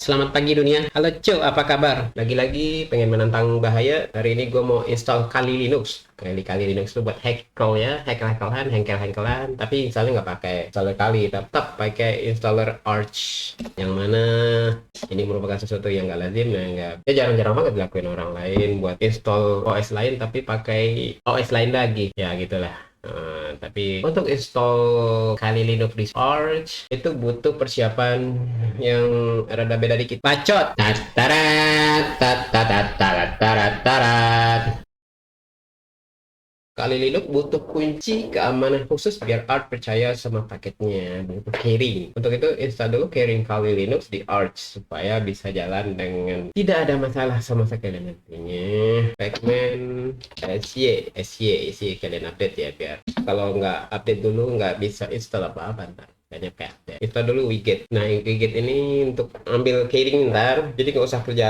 Selamat pagi dunia. Halo Cuk, apa kabar? Lagi-lagi pengen menantang bahaya. Hari ini gue mau install Kali Linux. Kali Linux itu buat hackle ya, hackle-hackelan, hengkel-hengkelan. Tapi installnya nggak pakai installer Kali, tetap pakai installer Arch. Yang mana ini merupakan sesuatu yang nggak lazim, ya nggak. Ya jarang-jarang banget dilakuin orang lain buat install OS lain, tapi pakai OS lain lagi. Ya gitulah. Tapi untuk install Kali Linux di Arch itu butuh persiapan yang rada beda dikit. Bacot. Tatarat, tatarat, tatarat, tatarat, tatarat. Kali Linux butuh kunci keamanan khusus biar Arch percaya sama paketnya. Butuh keyring. Untuk itu install dulu keyring Kali Linux di Arch supaya bisa jalan dengan tidak ada masalah sama sekali nantinya. Pacman SY kalian update ya biar kalau nggak update dulu nggak bisa install apa-apa ntar. Banyak kayak update. Install dulu widget. Nah, widget ini untuk ambil keyring ntar. Jadi nggak usah kerja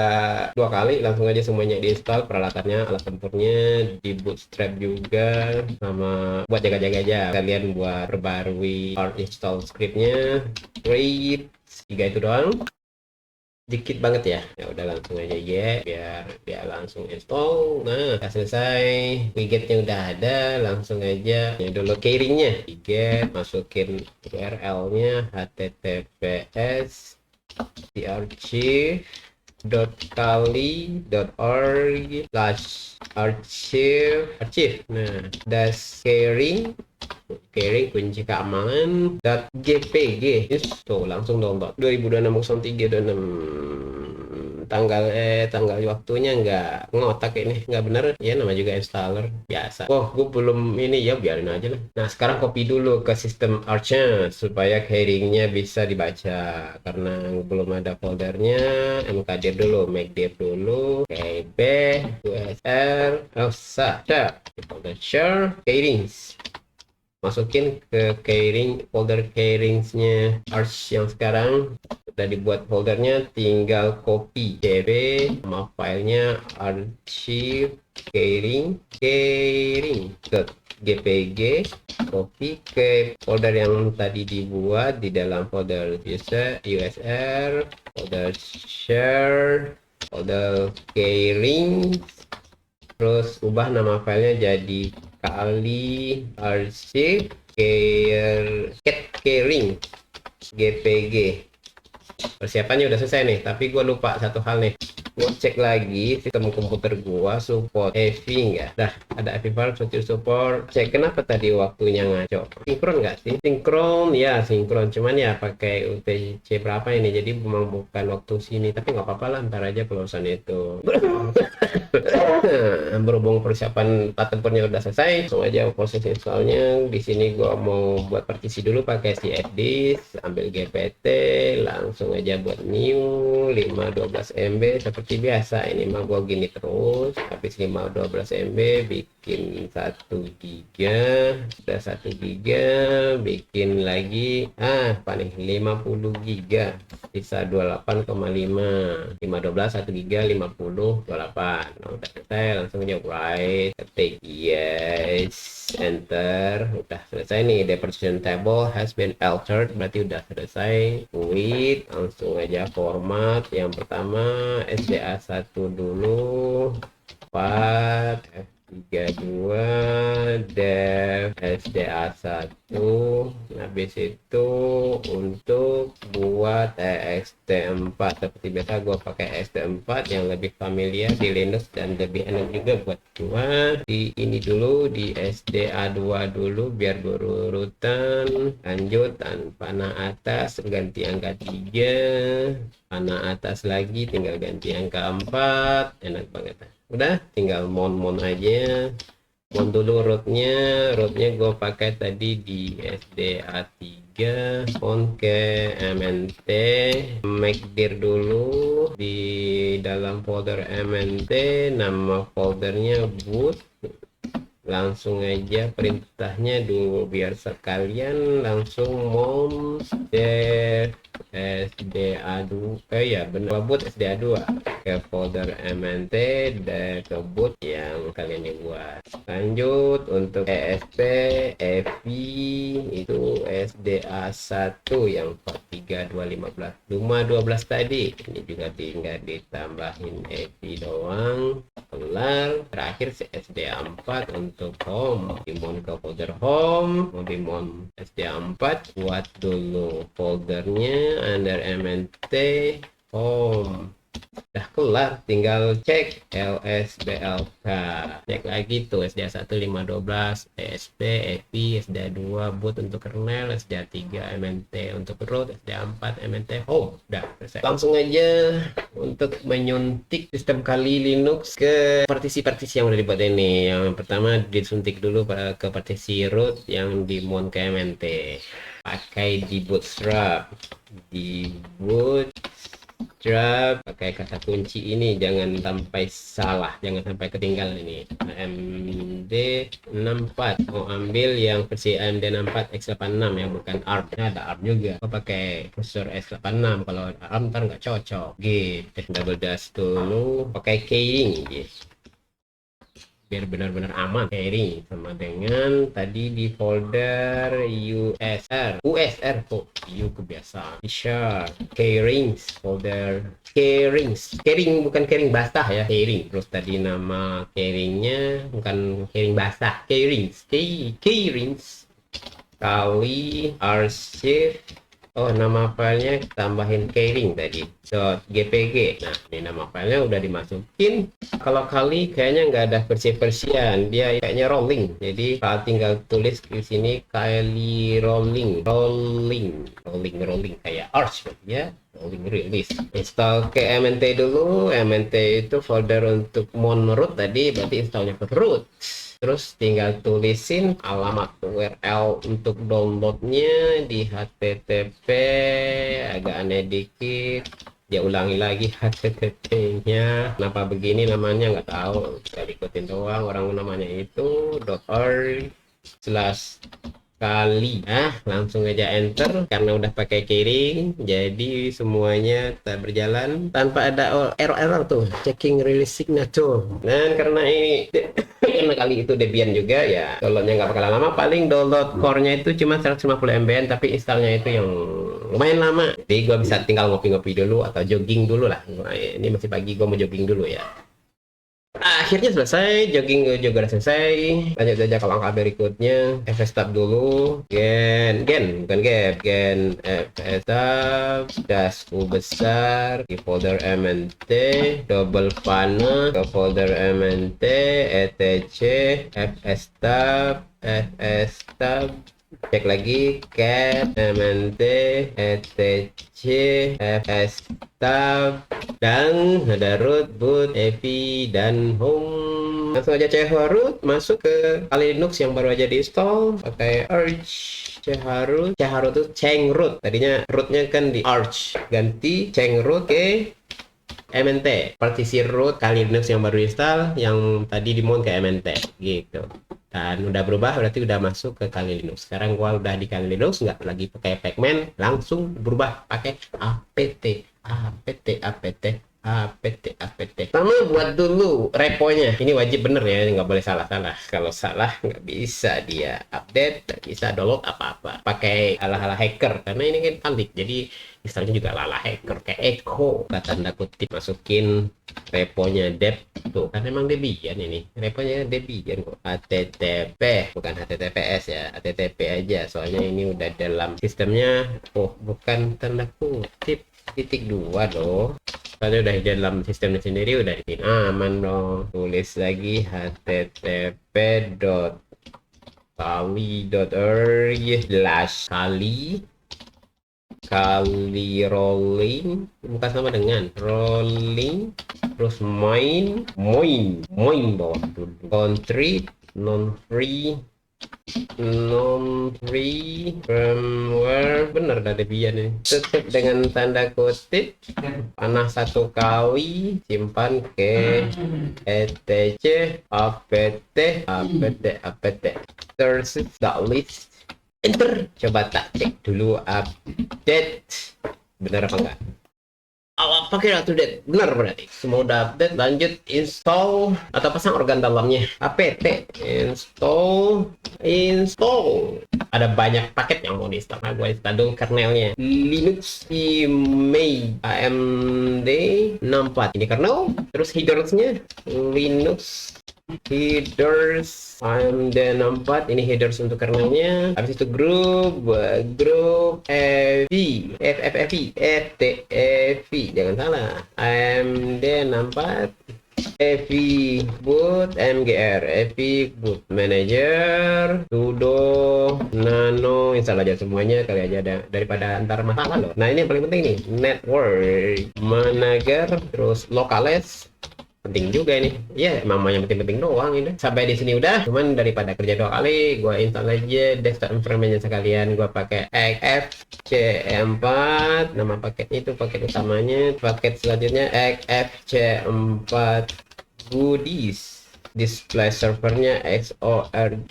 dua kali, langsung aja semuanya diinstal, peralatannya, alat tempurnya, di bootstrap juga, sama buat jaga-jaga aja. Kalian buat perbarui Arch install scriptnya, create 3 itu doang. Dikit banget ya. Ya udah langsung aja ya biar dia langsung install. Nah, udah selesai, widgetnya udah ada, langsung aja ya dulu keyringnya. Widget, masukin URL-nya https archive.kali.org/archive. Nah, das keyring kunci keamanan .gpg tuh langsung download 2026 tanggal waktunya nggak ngotak ini nggak bener ya, nama juga installer biasa. Gue belum ini ya, biarin aja lah. Nah, sekarang copy dulu ke sistem Arch-nya supaya keyringnya bisa dibaca karena belum ada foldernya. mkdir dulu, mkdir dulu, kb usr share folder share keyrings, masukin ke keyring, folder keyringsnya Arch yang sekarang udah dibuat foldernya, tinggal copy cp sama filenya archive keyring.gpg, copy ke folder yang tadi dibuat di dalam folder usr, folder share, folder keyring, terus ubah nama filenya jadi kali archive keyring gpg. Persiapannya udah selesai nih, tapi gue lupa satu hal nih. Gue cek lagi sistem komputer gua support EVI nggak. Dah ada EVI Farm support. Cek kenapa tadi waktunya ngaco. Sinkron nggak sih? Sinkron ya, sinkron. Cuman ya pakai UTC berapa ini, jadi memang bukan waktu sini. Tapi nggak apa-apa lah, ntar aja pelurusan itu. Berhubung persiapan tempurnya udah selesai, langsung aja proses installnya. Di sini gua mau buat partisi dulu pakai cfdisk, ambil gpt, langsung aja buat new 512 MB seperti biasa. Ini mah gua gini terus, habis 512 MB bikin 1 giga, udah 1 giga bikin lagi paling 50 giga, sisa 28,5, 512 1 giga 50 28. Nah, udah selesai, langsung aja write, ketik yes, enter. Udah selesai nih, the partition table has been altered, berarti udah selesai. Quit, langsung aja format. Yang pertama SDA1 dulu, 4 F32 dev SDA1. Habis itu untuk buat ext4, seperti biasa gue pakai ext4 yang lebih familiar di Linux dan lebih enak juga buat gua. Di ini dulu, di SDA2 dulu biar berurutan. Lanjut panah atas ganti angka 3, panah atas lagi tinggal ganti angka 4. Enak banget. Udah tinggal mon aja. Mon dulu rootnya gue pakai tadi di SDA3, mon ke mnt, mkdir dulu di dalam folder mnt, nama foldernya boot. Langsung aja perintahnya dulu biar sekalian langsung mom dev SDA2 ya bener, buat SDA2 ke folder mnt dan ke boot yang kalian dibuat. Lanjut untuk ESP EVI itu SDA1 yang 43215 tadi, ini juga tinggal ditambahin EVI doang, kelar. Terakhir SDA4 untuk home, dimon ke folder home, mau dimon SDA4, buat dulu foldernya under mnt home. Udah kelar, tinggal cek LSBLK, cek lagi tuh SDA1 512, ESP, EVI, SDA2 boot untuk kernel, SDA3 MNT untuk root, SDA4 MNT home. Udah selesai. Langsung aja untuk menyuntik sistem Kali Linux ke partisi-partisi yang udah dibuat ini. Yang pertama disuntik dulu ke partisi root yang di mount ke MNT, pakai di bootstrap, pakai kata kunci ini, jangan sampai salah, jangan sampai ketinggalan ini. AMD 64, mau ambil yang versi AMD 64 x86 ya, bukan ARM. Ada ARM juga, pakai prosesor x86. Kalau ARM ntar nggak cocok. Gitu, double dash dulu, pakai keyring biar benar-benar aman. Keyring sama dengan tadi di folder USR kok U kebiasaan. Sharp keyrings, folder keyrings, keyring bukan keyring basah ya, keyring. Terus tadi nama keyringnya bukan keyring basah, keyrings, keyrings kali arsip. Oh, nama filenya tambahin keyring tadi .gpg. Nah, ini nama filenya udah dimasukin. Kalau Kali kayaknya nggak ada versi-versian, dia kayaknya rolling. Jadi tinggal tulis di sini Kali rolling kayak Arch ya. Rolling release. Install ke MNT dulu. MNT itu folder untuk monroot tadi, berarti installnya ke root. Terus tinggal tulisin alamat URL untuk downloadnya di HTTP, agak aneh dikit, dia ulangi lagi HTTP-nya. Kenapa begini namanya nggak tahu, kita ikutin doang, orang namanya itu .org/kali. Langsung aja enter karena udah pakai keyring, jadi semuanya tak berjalan tanpa ada error tuh, checking release signature. Dan karena ini karena Kali itu Debian juga ya, downloadnya nggak bakalan lama, paling download core-nya itu cuma 150 MB, tapi installnya itu yang lumayan lama. Jadi gue bisa tinggal ngopi-ngopi dulu atau jogging dulu lah. Nah, ini masih pagi, gue mau jogging dulu ya. Akhirnya selesai, jogging juga udah selesai. Lanjut aja ke langkah berikutnya. fstab dulu, bukan gen fstab dash u besar di folder mnt, double panah ke folder mnt, etc fstab, cek lagi cat mnt etc fstab, dan ada root, boot, evi, dan home. Langsung aja chroot, masuk ke Kali Linux yang baru aja diinstal, pakai arch chroot. Chroot itu changroot, tadinya rootnya kan di arch, ganti changroot ke MNT, partisi root Kali Linux yang baru install, yang tadi di mount ke MNT gitu. Dan udah berubah, berarti udah masuk ke Kali Linux. Sekarang gua udah di Kali Linux, nggak lagi pakai pacman, langsung berubah pakai apt. Sama buat dulu reponya, ini wajib bener ya, nggak boleh salah-salah. Kalau salah nggak bisa dia update, nggak bisa download apa-apa. Pakai ala-ala hacker, karena ini kan Kali, jadi misalnya juga ala-ala hacker kayak echo, tanda kutip, masukin reponya dep tuh, kan emang Debian ini, reponya Debian kok. HTTP bukan HTTPS ya, HTTP aja, soalnya ini udah dalam sistemnya. Oh, bukan tanda kutip, .2 loh, soalnya udah di dalam sistemnya sendiri, udah bikin aman dong. Tulis lagi http://kali.org/kali rolling, bukan sama dengan rolling, terus moin bawah dulu, country non free firmware, bener dari Debian ini. Tutup dengan tanda kutip, panah 1 kali, simpan ke etc apt terus list, enter. Coba tak cek dulu update bener apa enggak. pakai update, benar berarti semua udah update. Lanjut install atau pasang organ dalamnya, apt install. Ada banyak paket yang mau diinstal. Nah, gue install dulu kernelnya. Linux IMEI AMD 64 ini kernel. Terus headersnya Linux headers AMD 64, ini headers untuk kernelnya. Habis itu grup FTFI, jangan salah, AMD 64 EVI boot MGR, EVI boot manager, sudo nano, install aja semuanya kali aja, ada daripada antar masalah loh. Nah, ini yang paling penting nih, network manager, terus locales penting juga ini. Ya, emang yang penting-penting doang ini. Sampai di sini udah. Cuman daripada kerja 2 kali, gua install aja desktop environment sekalian. Gua pakai XFCE4, nama paketnya itu paket utamanya. Paket selanjutnya XFCE4 goodies. Display servernya XORG,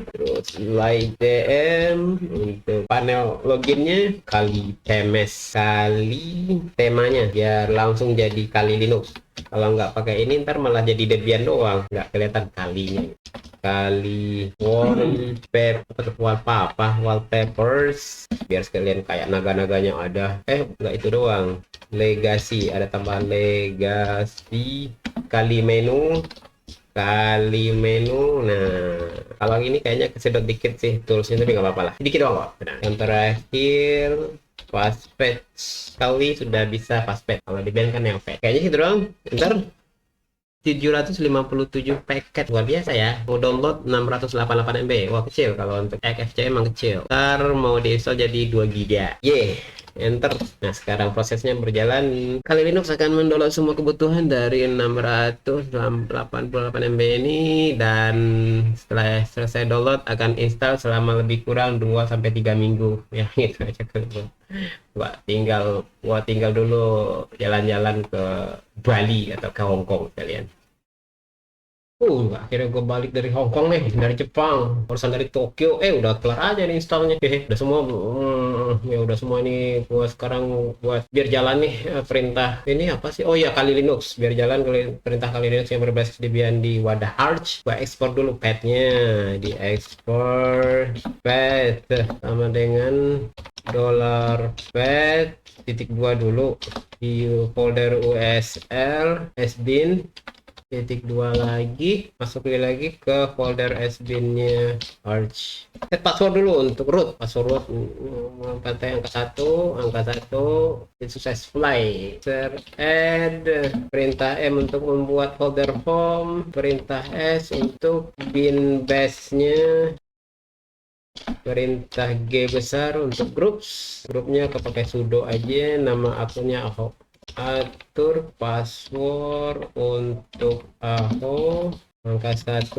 terus LightDM. Untuk panel loginnya kali TMS, kali temanya biar langsung jadi kali Linux. Kalau nggak pakai ini ntar malah jadi Debian doang, nggak kelihatan kalinya. Kali wallpapers biar sekalian kayak naga-naganya ada. Nggak itu doang, legasi, ada tambahan legasi. Kali menu. Nah, kalau ini kayaknya kesedot dikit sih toolsnya, tapi nggak apa-apa lah, sedikit doang kok. Nah, yang terakhir fast patch, kali sudah bisa fast patch. Kalau di band kan yang patch kayaknya gitu doang. Ntar 757 paket, luar biasa ya. Mau download 688 MB. Wah, kecil kalau untuk XFCE, emang kecil. Ntar mau diinstal jadi 2 GB. Enter. Nah, sekarang prosesnya berjalan. Kali Linux akan mendownload semua kebutuhan dari 688 MB ini, dan setelah selesai download akan install selama lebih kurang 2-3 minggu. Ya, gitu aja kan. Gua tinggal dulu jalan-jalan ke Bali atau ke Hong Kong kalian. Akhirnya gue balik dari Hong Kong nih, dari Jepang, barusan dari Tokyo. Udah kelar aja nih installnya. Udah semua, ya udah semua nih. Gue sekarang buat biar jalan nih perintah ini apa sih? Oh iya, kali Linux. Biar jalan perintah kali Linux yang berbasis Debian di wadah Arch. Gue ekspor dulu pathnya, di ekspor path sama dengan $path .2 dulu di folder USL sbin .2 lagi, masuk lagi ke folder sbin-nya Arch. Set password dulu untuk root. Password pantai angka 1 successfully. Add perintah M untuk membuat folder home, perintah S untuk bin base-nya, perintah G besar untuk grupnya kepakai sudo aja, nama akunnya Ahok. Atur password untuk Aho angka 1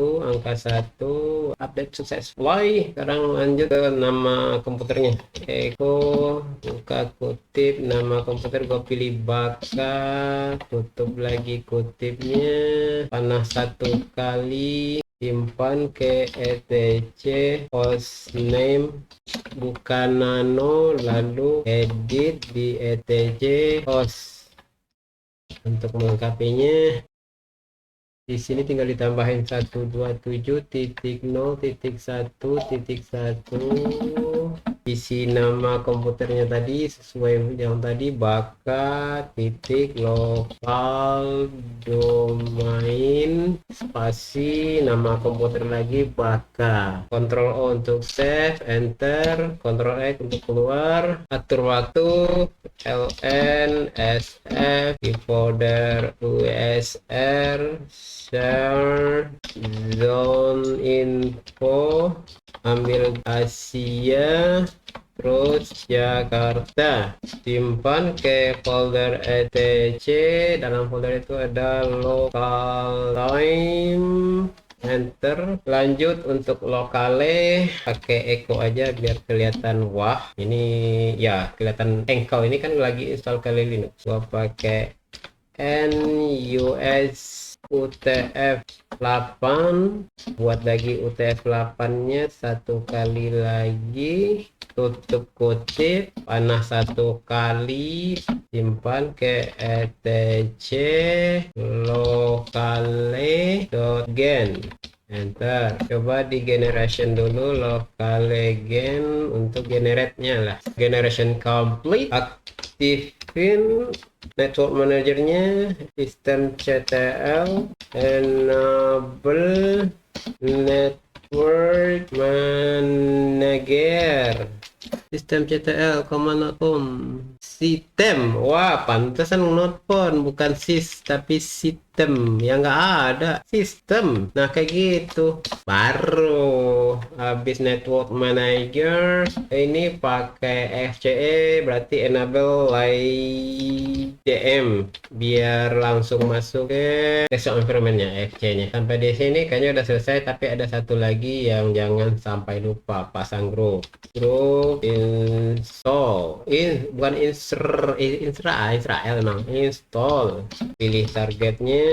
update successfully. Sekarang lanjut ke nama komputernya, Eko, buka kutip nama komputer, gue pilih Baka, tutup lagi kutipnya, panah 1 kali, simpan ke etc hostname bukan nano, lalu edit di etc host. Untuk melengkapinya di sini tinggal ditambahin 127.0.1.1. isi nama komputernya tadi sesuai yang tadi, baka lokal domain spasi nama komputer lagi baka. Ctrl O untuk save, enter, Ctrl X untuk keluar. Atur waktu, ln sf di folder usr share zone info, ambil Asia, terus Jakarta, simpan ke folder etc. Dalam folder itu ada local time, enter. Lanjut untuk lokale pakai echo aja biar kelihatan. Wah, ini ya kelihatan engkel, ini kan lagi install Kali Linux. Gua pakai NUS UTF-8, buat lagi UTF-8 nya 1 kali lagi, tutup kutip, panah 1 kali, simpan ke etc locale.gen, enter. Coba di generation dulu locale.gen untuk generate-nya lah. Generation complete, aktifin network manajernya, systemctl, enable network manager, systemctl command.com, sistem. Wah, pantesan notepad bukan sys tapi sistem, yang nggak ada sistem. Nah kayak gitu baru habis network manager ini pakai FCE, berarti enable IDM biar langsung masuk ke desktop environment-nya FC-nya. Sampai di sini kayaknya udah selesai, tapi ada satu lagi yang jangan sampai lupa, pasang grup install bukan Israel emang install. Pilih targetnya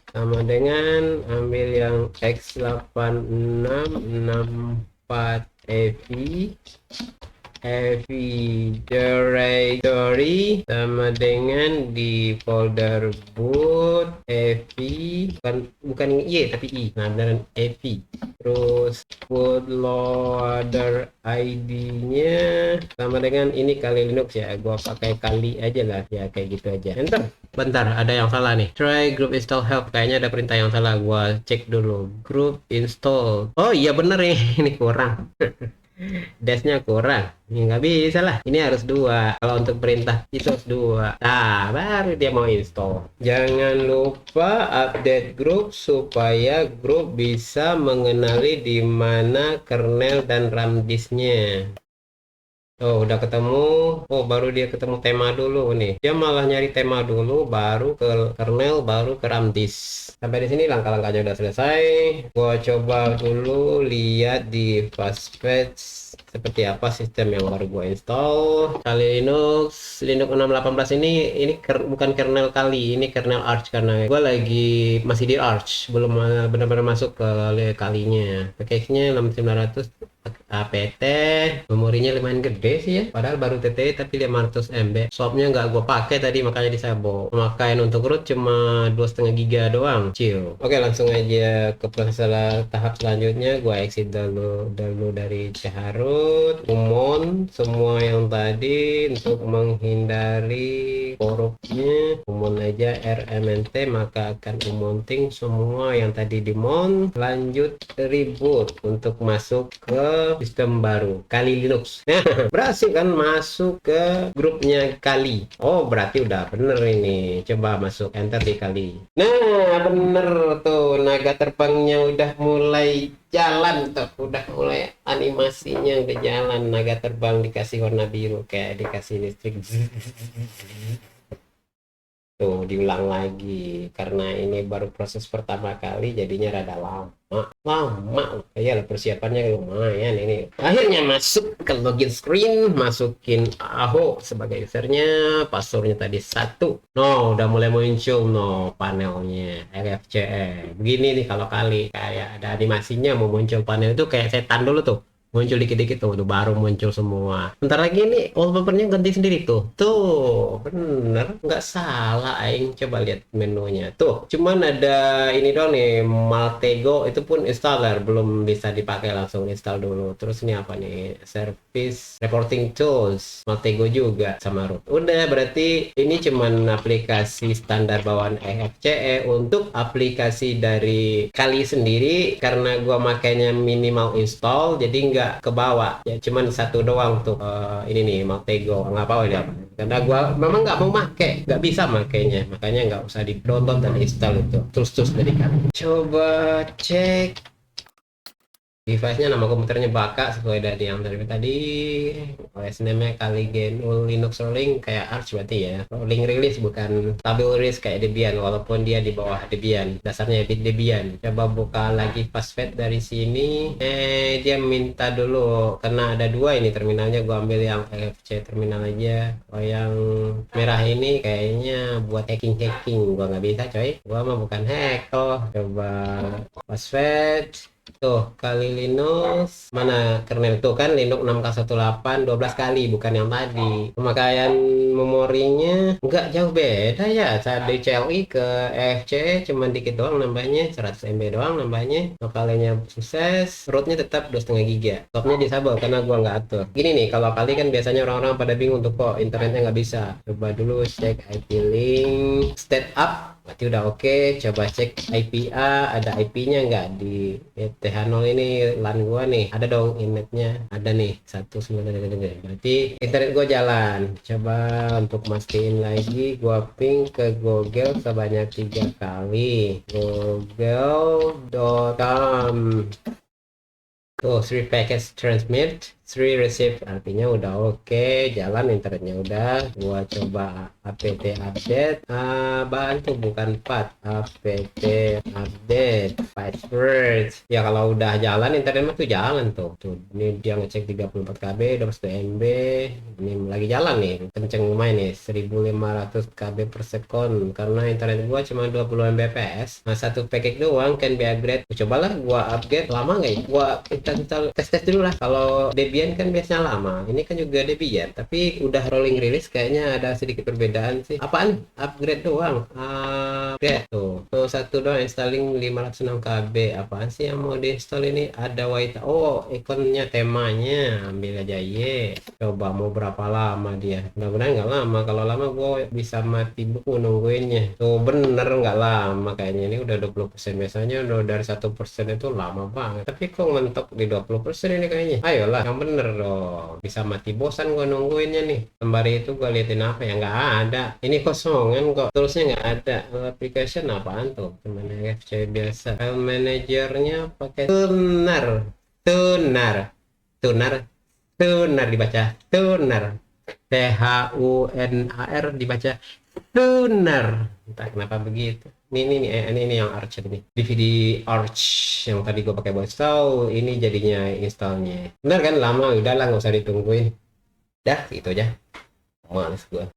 sama dengan ambil yang x8664 EV directory sama dengan di folder boot EV, bukan Y tapi I, nah dan EV. Terus bootloader ID-nya sama dengan ini Kali Linux ya, gua pakai Kali aja lah ya, kayak gitu aja. Enter. Bentar, ada yang salah nih. Try group install help, kayaknya ada perintah yang salah, gua cek dulu. Group install, oh iya bener nih ini kurang. Dashnya kurang, ya nggak bisa lah, ini harus 2. Kalau untuk perintah itu harus 2, nah baru dia mau install. Jangan lupa update grup supaya grup bisa mengenali di mana kernel dan RAM disknya. Oh udah ketemu. Oh baru dia ketemu tema dulu nih, dia malah nyari tema dulu baru ke kernel baru ke RAM disk. Sampai di sini langkah-langkahnya udah selesai. Gua coba dulu lihat di Fastpatch seperti apa sistem yang baru gua install. Kali Linux 618 ini bukan kernel Kali, ini kernel Arch karena gua lagi masih di Arch, belum benar-benar masuk ke Kalinya. Package-nya 6900 APT, memorinya lumayan gede sih ya, padahal baru TTI tapi 500 MB. Swapnya nggak gue pakai tadi makanya disabot. Pemakaian untuk root cuma 2,5 giga doang, chill. Oke langsung aja ke proses tahap selanjutnya. Gue exit dulu dari chroot, umon semua yang tadi untuk menghindari korupnya. Umon aja rmnt, maka akan umonting semua yang tadi dimon. Lanjut reboot untuk masuk ke sistem baru Kali Linux. Berhasil kan masuk ke grupnya Kali. Oh berarti udah bener ini. Coba masuk, enter di Kali. Nah bener tuh, naga terbangnya udah mulai jalan tuh, udah mulai animasinya udah jalan. Naga terbang dikasih warna biru kayak dikasih listrik. Tuh diulang lagi karena ini baru proses pertama kali jadinya rada lama ya, persiapannya lumayan. Ini akhirnya masuk ke login screen, masukin Aho sebagai usernya, passwordnya tadi 1. No udah mulai muncul no panelnya RFCE begini nih. Kalau Kali kayak ada animasinya mau muncul panel itu kayak setan dulu tuh, muncul dikit-dikit tuh baru muncul semua. Bentar lagi nih wallpapernya ganti sendiri tuh bener nggak salah aing. Coba lihat menunya tuh, cuman ada ini doang nih, Maltego itu pun installer belum bisa dipakai, langsung install dulu. Terus ini apa nih, service reporting tools Maltego juga sama root. Udah berarti ini cuman aplikasi standar bawaan FCE. Untuk aplikasi dari Kali sendiri karena gua makainya minimal install jadi nggak ke bawah ya, cuman 1 doang tuh. Ini nih Maltego nggak apa ya, karena gua memang nggak mau make, nggak bisa makainya, makanya nggak usah di download dan install itu terus dari Kali. Coba cek device-nya, nama komputernya Baka sesuai dari yang tadi. OS name-nya Kali GNU Linux Rolling kayak Arch berarti ya. Rolling release bukan stabil release kayak Debian, walaupun dia di bawah Debian, dasarnya Debian. Coba buka lagi Fastpatch dari sini. Dia minta dulu karena ada 2 ini terminalnya, gua ambil yang FC terminal aja. Oh yang merah ini kayaknya buat hacking, gua nggak bisa coy, gua mah bukan hack. Oh coba Fastpatch Tuh, kali Linux, mana kernel tuh kan Linux 6K18 12 kali, bukan yang tadi. Pemakaian memorinya nggak jauh beda ya. Saat dari CLI ke EFC cuma dikit doang nambahnya, 100 MB doang nambahnya. Lokalnya sukses, rootnya tetap 2,5 GB. Stopnya disable karena gua nggak atur. Gini nih, kalau kali kan biasanya orang-orang pada bingung tuh kok internetnya nggak bisa. Coba dulu cek IP link, state up. Berarti udah oke. Coba cek IPA, ada IP-nya nggak di TH0 ini LAN gua nih? Ada dong internetnya, ada nih 19. Berarti internet gua jalan. Coba untuk mastiin lagi, gua ping ke Google sebanyak 3 kali. Google.com. Tuh, 3 packets transmit, 3 receive, artinya udah oke, jalan internetnya udah. Gua coba apt update, bantu bukan pat, apt update password. Ya kalau udah jalan internet mah tuh jalan tuh. Tuh, ini dia ngecek 34 KB, udah 1 MB. Ini lagi jalan nih, kenceng lumayan nih, 1500 KB per second. Karena internet gua cuma 20 Mbps. Nah, satu paket doang can be upgrade. Cobalah gua upgrade, lama nggak ya? Gua install tes dulu lah. Kalau Debian kan biasanya lama, ini kan juga Debian tapi udah rolling release kayaknya ada sedikit perbedaan sih. Apaan? Upgrade doang. Upgrade tuh satu doang, installing 506 KB. Apaan sih yang mau diinstal ini? Ada white, oh ikonnya, temanya ambil aja. Coba mau berapa lama dia? Mudah-mudahan nggak lama. Kalau lama gue bisa mati buku nungguinnya. Tuh bener nggak lama kayaknya, ini udah 20%. Biasanya udah dari 1% itu lama banget, tapi kok mentok di 20% ini kayaknya. Ayolah yang bener dong, bisa mati bosan gue nungguinnya nih. Sembari itu gue liatin apa ya, nggak ada, ini kosongan kok, terusnya nggak ada. Application apaan tuh, cuman FC biasa. File manajernya pakai tunar, tunar, tunar, tunar dibaca tunar, THUNAR dibaca tunar, entah kenapa begitu. Ini yang Arch ini, DVD Arch yang tadi gue pakai buat install, ini jadinya installnya benar kan lama. Udahlah nggak usah ditungguin, dah gitu aja, males gue.